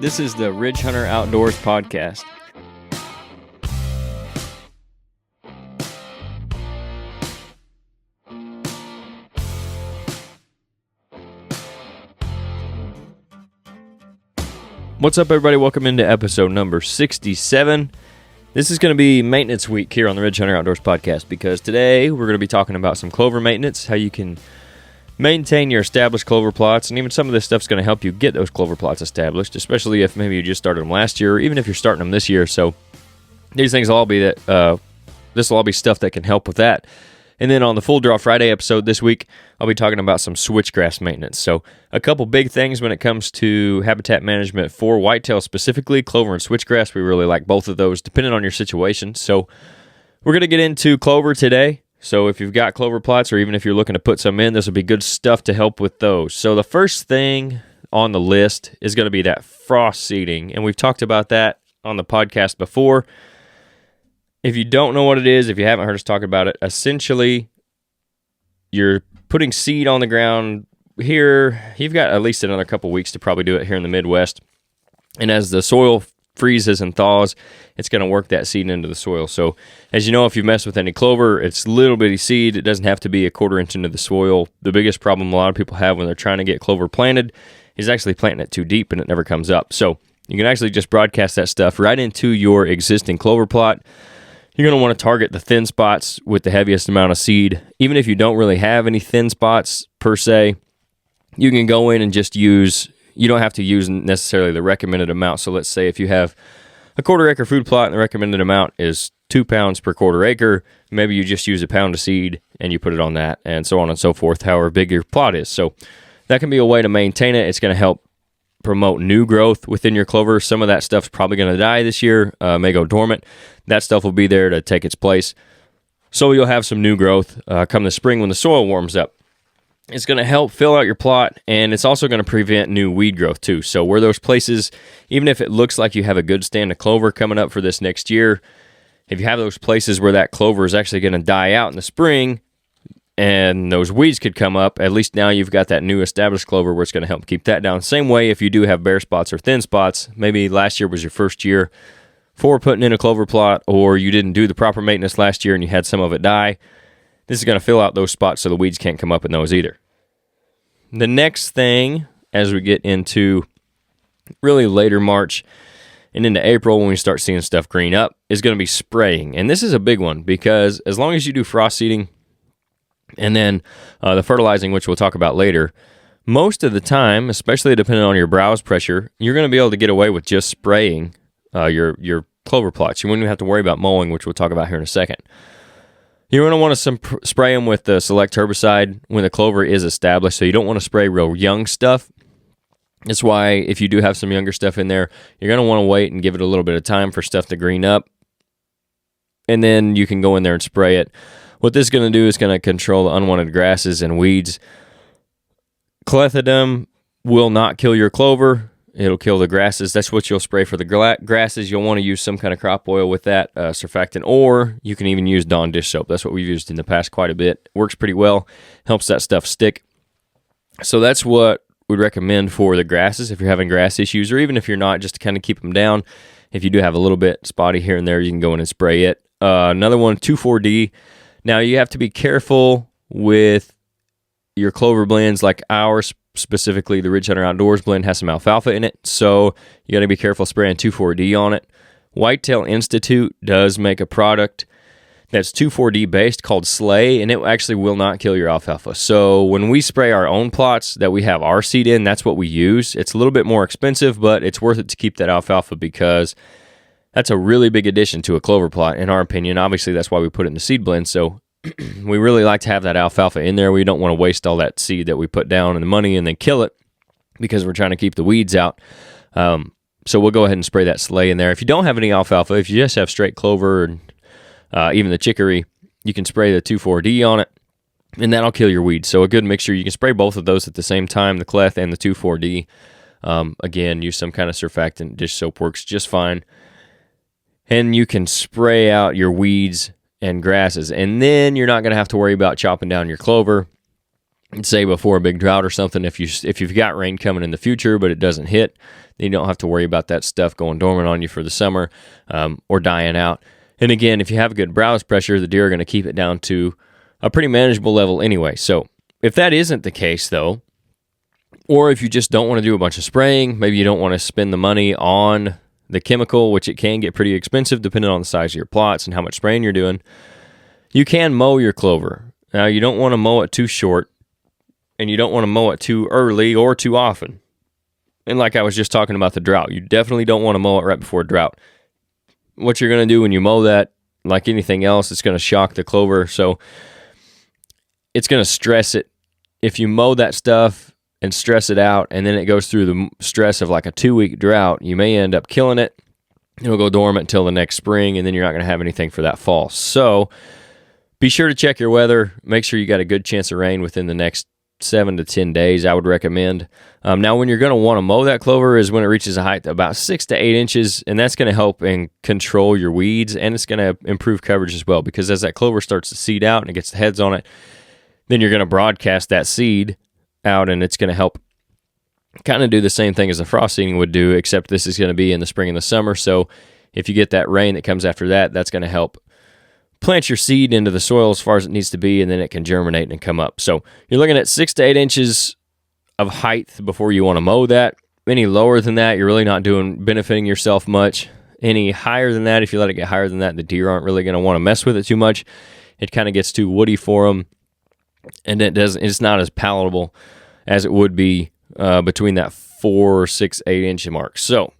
This is the Ridgehunter Outdoors podcast. What's up, everybody? Welcome into episode number 67. This is going to be maintenance week here on the Ridgehunter Outdoors podcast because today we're going to be talking about some clover maintenance, how you can maintain your established clover plots, and even some of this stuff's going to help you get those clover plots established, especially if maybe you just started them last year, or even if you're starting them this year. So these things will all be this will all be stuff that can help with that. And then on the Full Draw Friday episode this week, I'll be talking about some switchgrass maintenance. So a couple big things when it comes to habitat management for whitetail specifically, clover and switchgrass. We really like both of those depending on your situation. So we're going to get into clover today. So if you've got clover plots, or even if you're looking to put some in, this will be good stuff to help with those. So the first thing on the list is going to be that frost seeding. And we've talked about that on the podcast before. If you don't know what it is, if you haven't heard us talk about it, essentially you're putting seed on the ground here. You've got at least another couple weeks to probably do it here in the Midwest. And as the soil freezes and thaws, it's going to work that seed into the soil. So as you know, if you mess with any clover, it's little bitty seed. It doesn't have to be a quarter inch into the soil. The biggest problem a lot of people have when they're trying to get clover planted is actually planting it too deep and it never comes up. So you can actually just broadcast that stuff right into your existing clover plot. You're going to want to target the thin spots with the heaviest amount of seed. Even if you don't really have any thin spots per se, you can go in and just use, you don't have to use necessarily the recommended amount. So let's say if you have a quarter acre food plot and the recommended amount is 2 pounds per quarter acre, maybe you just use a pound of seed and you put it on that, and so on and so forth, however big your plot is. So that can be a way to maintain it. It's going to help promote new growth within your clover. Some of that stuff's probably going to die this year, may go dormant. That stuff will be there to take its place. So you'll have some new growth come the spring when the soil warms up. It's going to help fill out your plot, and it's also going to prevent new weed growth too. So where those places, even if it looks like you have a good stand of clover coming up for this next year, if you have those places where that clover is actually going to die out in the spring and those weeds could come up, at least now you've got that new established clover where it's going to help keep that down. Same way if you do have bare spots or thin spots, maybe last year was your first year for putting in a clover plot, or you didn't do the proper maintenance last year and you had some of it die. This is going to fill out those spots so the weeds can't come up in those either. The next thing, as we get into really later March and into April when we start seeing stuff green up, is going to be spraying. And this is a big one because as long as you do frost seeding and then the fertilizing, which we'll talk about later, most of the time, especially depending on your browse pressure, you're going to be able to get away with just spraying your clover plots. You won't even have to worry about mowing, which we'll talk about here in a second. You're going to want to spray them with the select herbicide when the clover is established, so you don't want to spray real young stuff. That's why if you do have some younger stuff in there, you're going to want to wait and give it a little bit of time for stuff to green up, and then you can go in there and spray it. What this is going to do is going to control the unwanted grasses and weeds. Clethodim will not kill your clover. It'll kill the grasses. That's what you'll spray for the grasses. You'll want to use some kind of crop oil with that surfactant, or you can even use Dawn dish soap. That's what we've used in the past quite a bit. Works pretty well. Helps that stuff stick. So that's what we'd recommend for the grasses if you're having grass issues, or even if you're not, just to kind of keep them down. If you do have a little bit spotty here and there, you can go in and spray it. Another one, 2,4-D. Now you have to be careful with your clover blends like ours. Specifically, the Ridgehunter Outdoors blend has some alfalfa in it, so you got to be careful spraying 2,4-D on it. Whitetail Institute does make a product that's 2,4-D based called Slay, and it actually will not kill your alfalfa. So when we spray our own plots that we have our seed in, that's what we use. It's a little bit more expensive, but it's worth it to keep that alfalfa because that's a really big addition to a clover plot, in our opinion. Obviously, that's why we put it in the seed blend, so we really like to have that alfalfa in there. We don't want to waste all that seed that we put down and the money and then kill it because we're trying to keep the weeds out. So we'll go ahead and spray that Slay in there. If you don't have any alfalfa, if you just have straight clover and even the chicory, you can spray the 2,4-D on it, and that'll kill your weeds. So a good mixture. You can spray both of those at the same time, the cleth and the 2,4-D. Again, use some kind of surfactant. Dish soap works just fine. And you can spray out your weeds and grasses, and then you're not going to have to worry about chopping down your clover. say before a big drought or something, if you've got rain coming in the future but it doesn't hit, then you don't have to worry about that stuff going dormant on you for the summer or dying out. And again, if you have a good browse pressure, the deer are going to keep it down to a pretty manageable level anyway. So if that isn't the case though, or if you just don't want to do a bunch of spraying, maybe you don't want to spend the money on the chemical, which it can get pretty expensive depending on the size of your plots and how much spraying you're doing, you can mow your clover. Now, you don't want to mow it too short, and you don't want to mow it too early or too often. And like I was just talking about the drought, you definitely don't want to mow it right before drought. What you're going to do when you mow that, like anything else, it's going to shock the clover, so it's going to stress it. If you mow that stuff and stress it out, and then it goes through the stress of like a 2-week drought, you may end up killing it. It'll go dormant until the next spring, and then you're not going to have anything for that fall. So be sure to check your weather. Make sure you got a good chance of rain within the next 7 to 10 days, I would recommend. Now, when you're going to want to mow that clover is when it reaches a height of about 6 to 8 inches, and that's going to help and control your weeds, and it's going to improve coverage as well, because as that clover starts to seed out and it gets the heads on it, then you're going to broadcast that seed out, and it's going to help kind of do the same thing as a frost seeding would do, except this is going to be in the spring and the summer. So if you get that rain that comes after that, that's going to help plant your seed into the soil as far as it needs to be, and then it can germinate and come up. So you're looking at 6 to 8 inches of height before you want to mow that. Any lower than that, you're really not benefiting yourself much. Any higher than that, if you let it get higher than that, the deer aren't really going to want to mess with it too much. It kind of gets too woody for them, and it's not as palatable as it would be between that 4, 6, 8 inch mark. So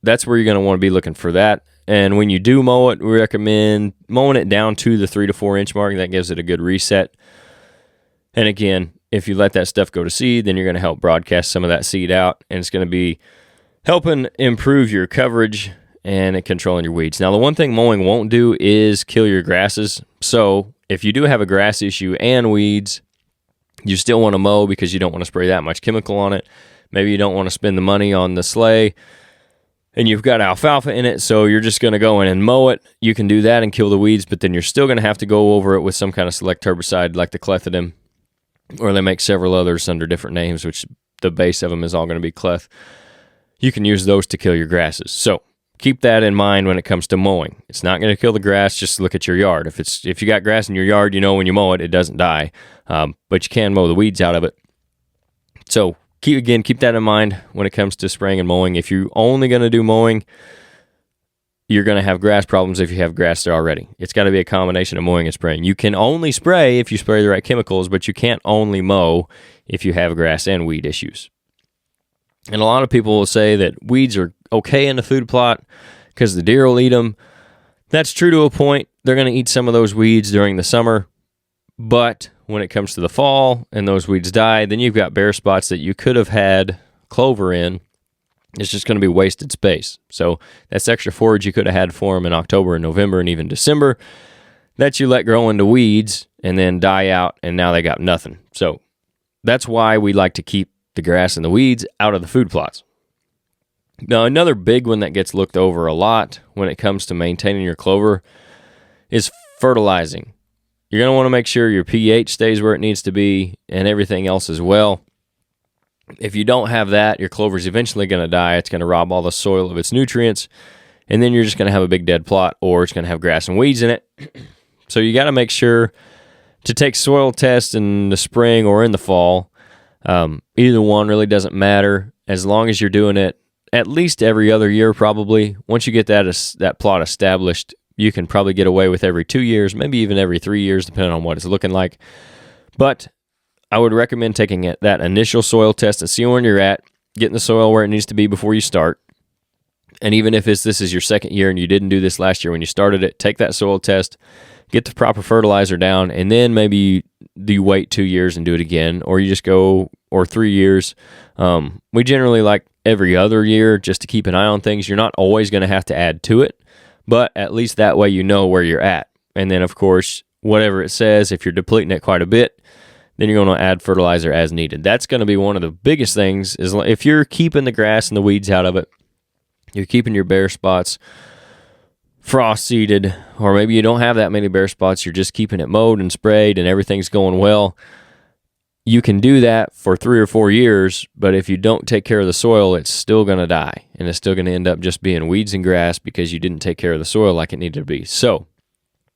that's where you're going to want to be looking for that. And when you do mow it, we recommend mowing it down to the 3 to 4 inch mark. That gives it a good reset. And again, if you let that stuff go to seed, then you're going to help broadcast some of that seed out, and it's going to be helping improve your coverage and controlling your weeds. Now, the one thing mowing won't do is kill your grasses. So if you do have a grass issue and weeds, you still want to mow because you don't want to spray that much chemical on it. Maybe you don't want to spend the money on the sleigh, and you've got alfalfa in it, so you're just going to go in and mow it. You can do that and kill the weeds, but then you're still going to have to go over it with some kind of select herbicide like the clethodim, or they make several others under different names, which the base of them is all going to be cleth. You can use those to kill your grasses. So keep that in mind when it comes to mowing. It's not going to kill the grass. Just look at your yard. If you got grass in your yard, you know when you mow it, it doesn't die, but you can mow the weeds out of it. So keep that in mind when it comes to spraying and mowing. If you're only going to do mowing, you're going to have grass problems if you have grass there already. It's got to be a combination of mowing and spraying. You can only spray if you spray the right chemicals, but you can't only mow if you have grass and weed issues. And a lot of people will say that weeds are okay in the food plot because the deer will eat them. That's true to a point. They're going to eat some of those weeds during the summer, but when it comes to the fall and those weeds die, then you've got bare spots that you could have had clover in. It's just going to be wasted space. So that's extra forage you could have had for them in October and November and even December that you let grow into weeds and then die out, and now they got nothing. So that's why we like to keep the grass and the weeds out of the food plots. Now, another big one that gets looked over a lot when it comes to maintaining your clover is fertilizing. You're going to want to make sure your pH stays where it needs to be and everything else as well. If you don't have that, your clover's eventually going to die. It's going to rob all the soil of its nutrients, and then you're just going to have a big dead plot, or it's going to have grass and weeds in it. So you got to make sure to take soil tests in the spring or in the fall. Either one really doesn't matter, as long as you're doing it at least every other year probably. Once you get that plot established, you can probably get away with every 2 years, maybe even every 3 years, depending on what it's looking like. But I would recommend taking that initial soil test and see where you're at, getting the soil where it needs to be before you start. And even if this is your second year and you didn't do this last year when you started it, take that soil test, get the proper fertilizer down, and then maybe you wait 2 years and do it again, or you just go, or 3 years. We generally like every other year just to keep an eye on things. You're not always going to have to add to it, but at least that way you know where you're at. And then, of course, whatever it says, if you're depleting it quite a bit, then you're going to add fertilizer as needed. That's going to be one of the biggest things, is if you're keeping the grass and the weeds out of it, you're keeping your bare spots frost seeded, or maybe you don't have that many bare spots, you're just keeping it mowed and sprayed and everything's going well. you can do that for 3 or 4 years, but if you don't take care of the soil, it's still going to die, and it's still going to end up just being weeds and grass because you didn't take care of the soil like it needed to be. So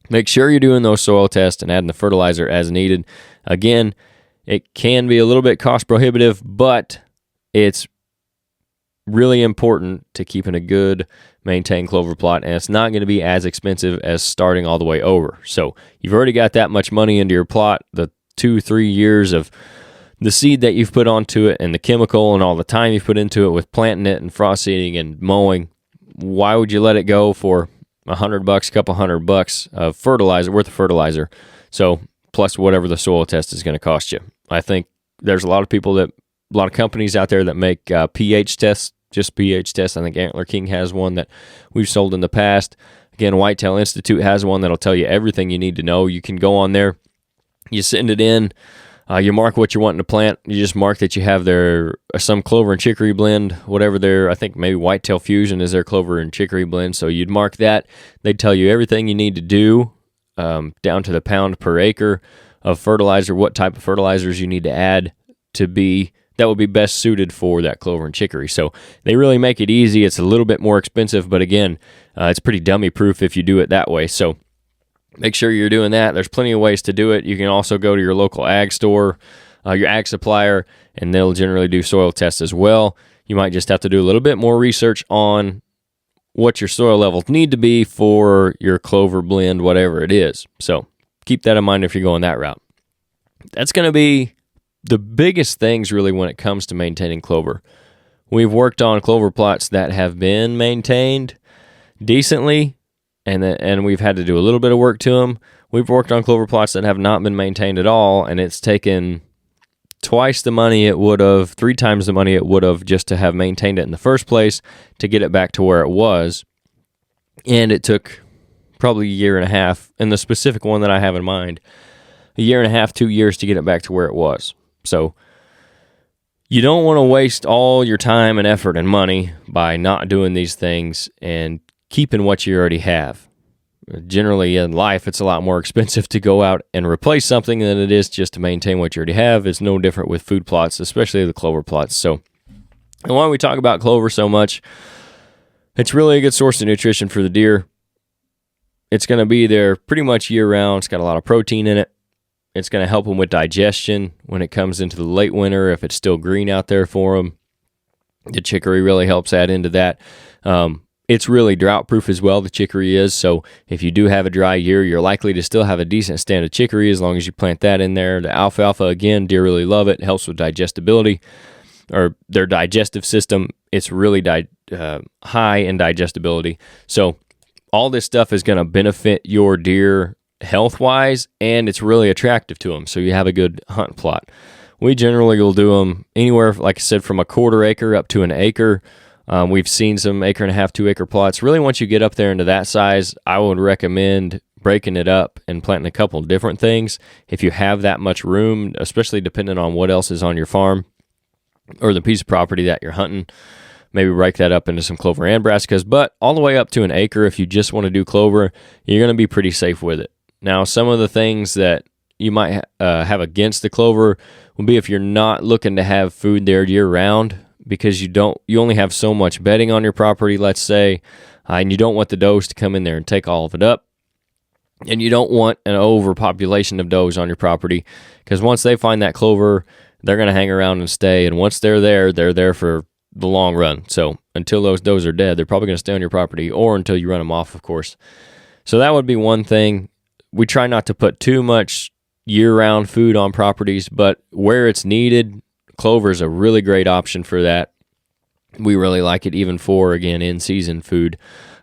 make sure you're doing those soil tests and adding the fertilizer as needed. Again, it can be a little bit cost prohibitive, but it's really important to keeping a good maintained clover plot, and it's not going to be as expensive as starting all the way over. So you've already got that much money into your plot, the 2-3 years of the seed that you've put onto it and the chemical and all the time you've put into it with planting it and frost seeding and mowing. Why would you let it go for $100, a couple $100 of fertilizer, worth of fertilizer? So plus whatever the soil test is going to cost you. I think there's a lot of companies out there that make pH tests, just pH tests. I think Antler King has one that we've sold in the past. Again, Whitetail Institute has one that'll tell you everything you need to know. You can go on there, you send it in, you mark what you're wanting to plant. You just mark that you have some clover and chicory blend, whatever I think maybe Whitetail Fusion is their clover and chicory blend. So you'd mark that. They'd tell you everything you need to do, down to the pound per acre of fertilizer, what type of fertilizers you need to add that would be best suited for that clover and chicory. So they really make it easy. It's a little bit more expensive, but again, it's pretty dummy proof if you do it that way. So make sure you're doing that. There's plenty of ways to do it. You can also go to your local ag store, your ag supplier, and they'll generally do soil tests as well. You might just have to do a little bit more research on what your soil levels need to be for your clover blend, whatever it is. So keep that in mind if you're going that route. That's going to be the biggest things really when it comes to maintaining clover. We've worked on clover plots that have been maintained decently, and we've had to do a little bit of work to them. We've worked on clover plots that have not been maintained at all, and it's taken twice the money it would have, 3 times the money it would have just to have maintained it in the first place to get it back to where it was. And it took probably a year and a half, in the specific one that I have in mind, a year and a half, 2 years to get it back to where it was. So you don't want to waste all your time and effort and money by not doing these things and keeping what you already have. Generally in life, it's a lot more expensive to go out and replace something than it is just to maintain what you already have. It's no different with food plots, especially the clover plots. So, and why we talk about clover so much, it's really a good source of nutrition for the deer. It's going to be there pretty much year round. It's got a lot of protein in it. It's going to help them with digestion when it comes into the late winter, if it's still green out there for them. The chicory really helps add into that. It's really drought-proof as well, the chicory is. So if you do have a dry year, you're likely to still have a decent stand of chicory as long as you plant that in there. The alfalfa, again, deer really love it. It helps with digestibility, or their digestive system. It's really high in digestibility. So all this stuff is going to benefit your deer health-wise, and it's really attractive to them, so you have a good hunt plot. We generally will do them anywhere, like I said, from a 1/4 acre up to an acre. We've seen some 1.5 acre, 2 acre plots. Really, once you get up there into that size, I would recommend breaking it up and planting a couple different things. If you have that much room, especially depending on what else is on your farm or the piece of property that you're hunting, maybe break that up into some clover and brassicas. But all the way up to an acre, if you just want to do clover, you're going to be pretty safe with it. Now, some of the things that you might have against the clover would be if you're not looking to have food there year-round, because you only have so much bedding on your property, let's say, and you don't want the does to come in there and take all of it up, and you don't want an overpopulation of does on your property, because once they find that clover, they're going to hang around and stay, and once they're there for the long run. So until those does are dead, they're probably going to stay on your property, or until you run them off, of course. So that would be one thing. We try not to put too much year-round food on properties, but where it's needed, clover is a really great option for that. We really like it even for, again, in-season food.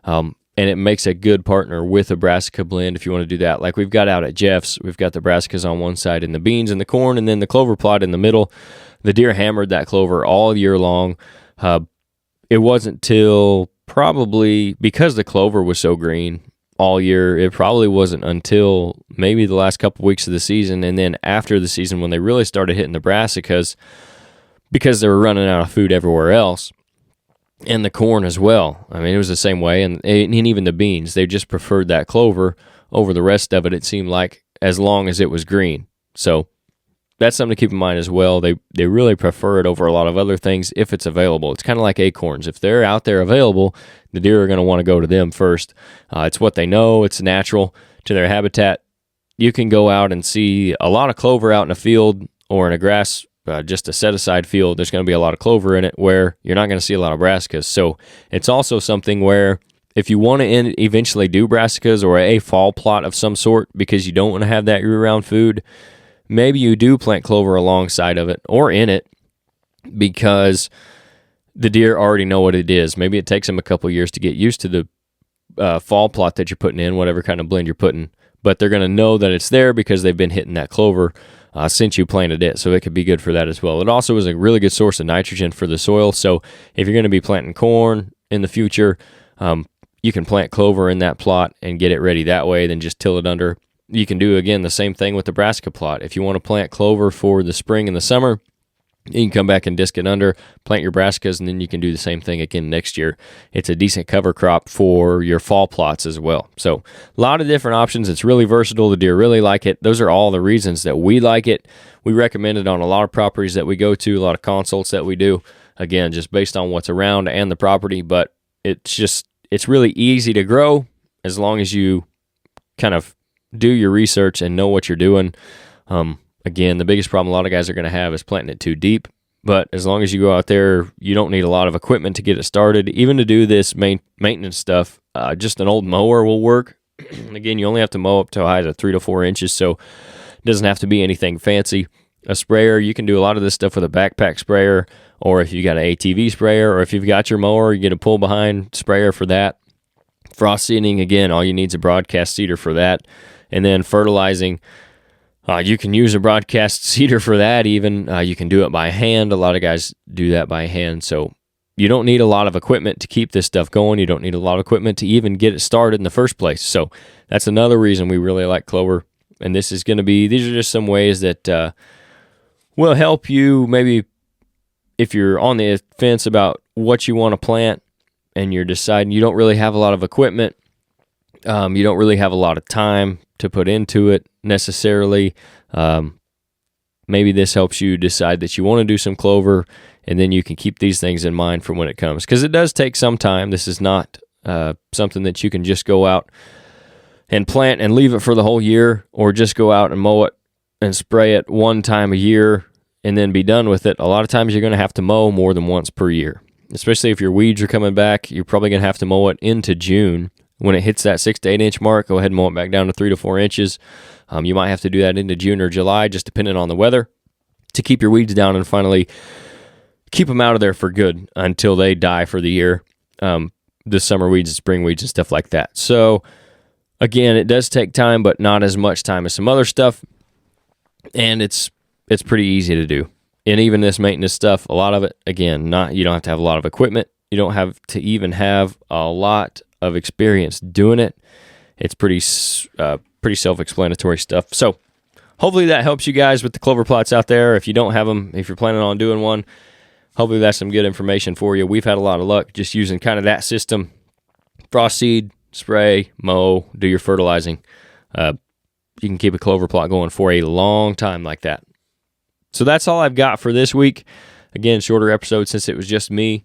And it makes a good partner with a brassica blend if you want to do that. Like we've got out at Jeff's, we've got the brassicas on one side and the beans and the corn, and then the clover plot in the middle. The deer hammered that clover all year long. It wasn't till probably, because the clover was so green all year, it probably wasn't until maybe the last couple weeks of the season, and then after the season when they really started hitting the brassicas, because they were running out of food everywhere else, and the corn as well. I mean, it was the same way, and even the beans. They just preferred that clover over the rest of it, it seemed like, as long as it was green. So that's something to keep in mind as well. They really prefer it over a lot of other things if it's available. It's kind of like acorns. If they're out there available, the deer are going to want to go to them first. It's what they know. It's natural to their habitat. You can go out and see a lot of clover out in a field or in a grass, just a set-aside field. There's going to be a lot of clover in it where you're not going to see a lot of brassicas. So it's also something where if you want to eventually do brassicas or a fall plot of some sort because you don't want to have that year-round food, maybe you do plant clover alongside of it or in it because the deer already know what it is. Maybe it takes them a couple years to get used to the fall plot that you're putting in, whatever kind of blend you're putting, but they're going to know that it's there because they've been hitting that clover since you planted it, so it could be good for that as well. It also is a really good source of nitrogen for the soil, so if you're going to be planting corn in the future, you can plant clover in that plot and get it ready that way, then just till it under. You can do, again, the same thing with the brassica plot. If you want to plant clover for the spring and the summer, you can come back and disc it under, plant your brassicas, and then you can do the same thing again next year. It's a decent cover crop for your fall plots as well. So a lot of different options. It's really versatile. The deer really like it. Those are all the reasons that we like it. We recommend it on a lot of properties that we go to, a lot of consults that we do. Again, just based on what's around and the property, but it's really easy to grow as long as you kind of do your research and know what you're doing. Again, the biggest problem a lot of guys are going to have is planting it too deep. But as long as you go out there, you don't need a lot of equipment to get it started. Even to do this maintenance stuff, just an old mower will work. Again, you only have to mow up to a height of 3 to 4 inches, so it doesn't have to be anything fancy. A sprayer, you can do a lot of this stuff with a backpack sprayer, or if you got an ATV sprayer, or if you've got your mower, you get a pull-behind sprayer for that. Frost seeding, again, all you need is a broadcast seeder for that. And then fertilizing, you can use a broadcast seeder for that even. You can do it by hand. A lot of guys do that by hand. So you don't need a lot of equipment to keep this stuff going. You don't need a lot of equipment to even get it started in the first place. So that's another reason we really like clover. And these are just some ways that will help you maybe if you're on the fence about what you want to plant and you're deciding you don't really have a lot of equipment. You don't really have a lot of time to put into it necessarily. Maybe this helps you decide that you want to do some clover, and then you can keep these things in mind for when it comes. Because it does take some time. This is not something that you can just go out and plant and leave it for the whole year, or just go out and mow it and spray it one time a year and then be done with it. A lot of times you're going to have to mow more than once per year. Especially if your weeds are coming back, you're probably going to have to mow it into June. When it hits that 6 to 8 inch mark, go ahead and mow it back down to 3 to 4 inches. You might have to do that into June or July, just depending on the weather, to keep your weeds down and finally keep them out of there for good until they die for the year. The summer weeds and spring weeds and stuff like that. So again, it does take time, but not as much time as some other stuff. And it's pretty easy to do. And even this maintenance stuff, a lot of it, again, you don't have to have a lot of equipment. You don't have to even have a lot of experience doing it. It's pretty self-explanatory stuff. So hopefully that helps you guys with the clover plots out there. If you don't have them, if you're planning on doing one, hopefully that's some good information for you. We've had a lot of luck just using kind of that system. Frost seed, spray, mow, do your fertilizing. You can keep a clover plot going for a long time like that. So that's all I've got for this week. Again, shorter episode since it was just me.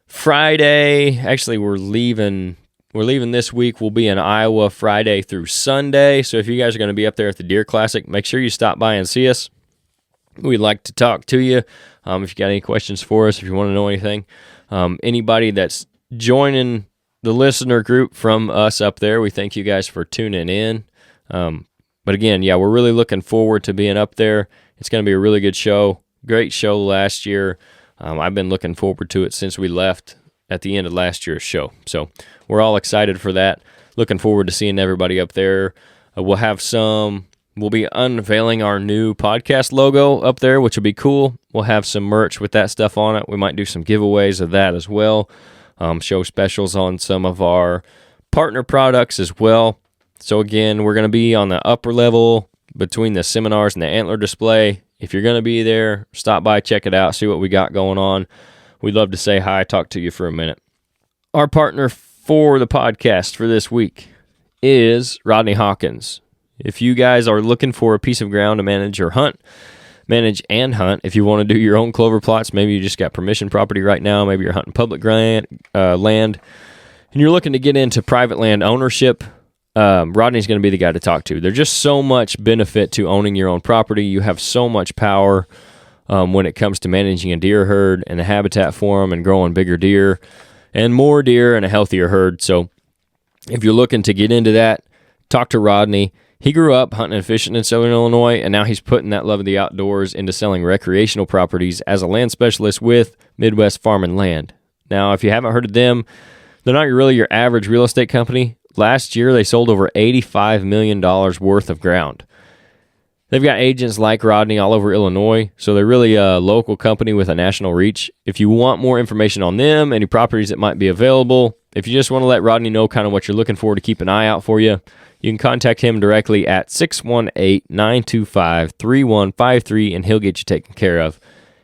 Friday, actually we're leaving this week. We'll be in Iowa Friday through Sunday. So if you guys are going to be up there at the Deer Classic, make sure you stop by and see us. We'd like to talk to you. If you got any questions for us, if you want to know anything, anybody that's joining the listener group from us up there, we thank you guys for tuning in. But again, we're really looking forward to being up there. It's going to be a really good show. Great show last year. I've been looking forward to it since we left at the end of last year's show. So we're all excited for that. Looking forward to seeing everybody up there. We'll be unveiling our new podcast logo up there, which will be cool. We'll have some merch with that stuff on it. We might do some giveaways of that as well. Show specials on some of our partner products as well. So again, we're going to be on the upper level between the seminars and the antler display. If you're going to be there, stop by, check it out, see what we got going on. We'd love to say hi, talk to you for a minute. Our partner for the podcast for this week is Rodney Hawkins. If you guys are looking for a piece of ground to manage your hunt, manage and hunt. If you want to do your own clover plots, maybe you just got permission property right now, maybe you're hunting public land, and you're looking to get into private land ownership, Rodney's going to be the guy to talk to. There's just so much benefit to owning your own property. You have so much power when it comes to managing a deer herd and a habitat for them and growing bigger deer and more deer and a healthier herd. So if you're looking to get into that, talk to Rodney. He grew up hunting and fishing in Southern Illinois, and now he's putting that love of the outdoors into selling recreational properties as a land specialist with Midwest Farm and Land. Now, if you haven't heard of them, they're not really your average real estate company. Last year, they sold over $85 million worth of ground. They've got agents like Rodney all over Illinois, so they're really a local company with a national reach. If you want more information on them, any properties that might be available, if you just want to let Rodney know kind of what you're looking for to keep an eye out for you, you can contact him directly at 618-925-3153, and he'll get you taken care of.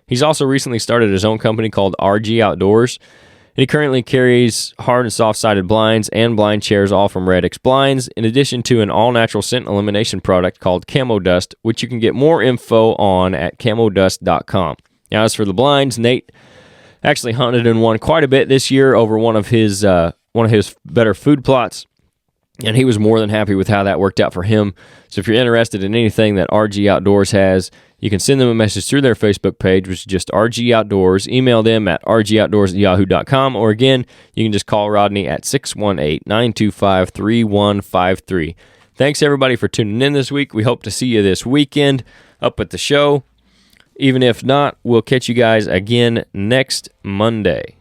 He's also recently started his own company called RHO Outdoors, and he currently carries hard and soft-sided blinds and blind chairs, all from Red X Blinds, in addition to an all-natural scent elimination product called Camo Dust, which you can get more info on at camodust.com. Now, as for the blinds, Nate actually hunted in one quite a bit this year over one of his better food plots, and he was more than happy with how that worked out for him. So if you're interested in anything that RG Outdoors has, you can send them a message through their Facebook page, which is just RG Outdoors. Email them at rgoutdoors@yahoo.com, or again, you can just call Rodney at 618-925-3153. Thanks, everybody, for tuning in this week. We hope to see you this weekend up at the show. Even if not, we'll catch you guys again next Monday.